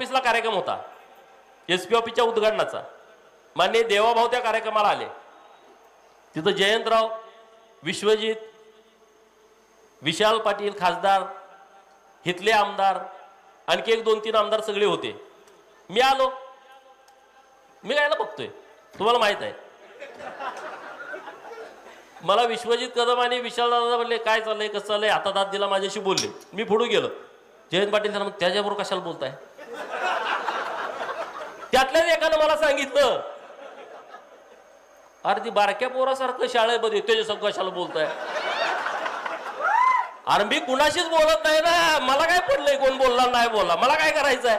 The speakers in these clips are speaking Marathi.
ऑफिसला कार्यक्रम होता, एसपी ऑफिसच्या उद्घाटनाचा. माननीय देवाभाऊ त्या कार्यक्रमाला आले. तिथं जयंतराव, विश्वजित, विशाल पाटील खासदार, हितले आमदार, आणखी 1-2-3 आमदार सगळे होते. मी आलो. मी कायला बघतोय, तुम्हाला माहित आहे. मला विश्वजित कदम आणि विशाल दादा म्हणले काय चाललंय, कसं चाललंय, हातात हात दिला, माझ्याशी बोलले. मी पुढे गेलो. जयंत पाटील सर, त्याच्याबरोबर कशाला बोलताय? त्यातल्याच एकानं मला सांगितलं, अरे ती बारक्या पोरासारखं शाळेमध्ये त्याच्यासोबत कशाला बोलताय? अरे मी कुणाशीच बोलत नाही ना, मला काय पडलंय कोण बोलला नाही बोलला, मला काय करायचंय?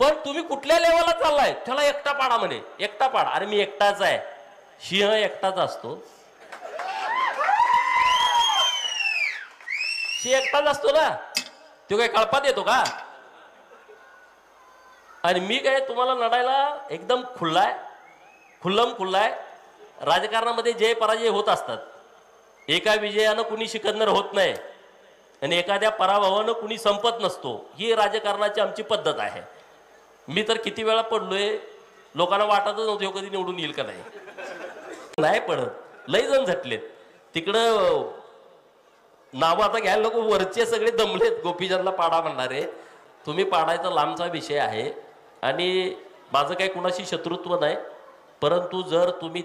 पण तुम्ही कुठल्या लेवलला चाललाय? त्याला एकटा पाडा म्हणे. एकटा पाडा? अरे मी एकटाच आहे. सिंह एकटाच असतो. सिंह एकटाच असतो ना, तो काय कळपात येतो का? आणि मी काय तुम्हाला लढायला एकदम खुल्लाय, खुल्लाय. राजकारणामध्ये जय पराजय होत असतात. एका विजयानं कुणी सिकंदर होत नाही आणि एखाद्या पराभवानं कुणी संपत नसतो. ही राजकारणाची आमची पद्धत आहे. मी तर किती वेळा पडलोय, लोकांना वाटतच नव्हतं कधी निवडून येईल का नाही पडत. लय जण झटलेत तिकडं. नाव आता घ्यायला नको, वरचे सगळे दमलेत गोपीचंदला पाडा म्हणणारे. तुम्ही पाडायचा लांबचा विषय आहे आणि माझं काही कुणाशी शत्रुत्व नाही. परंतु जर तुम्ही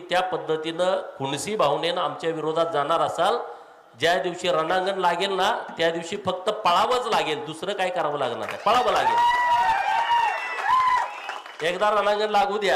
त्या पद्धतीनं खुणसी भावनेनं आमच्या विरोधात जाणार असाल, ज्या दिवशी रणांगण लागेल ना त्या दिवशी फक्त पळावंच लागेल, दुसरं काय करावं लागणार नाही, पळावं लागेल. एकदा रणांगण लागू द्या.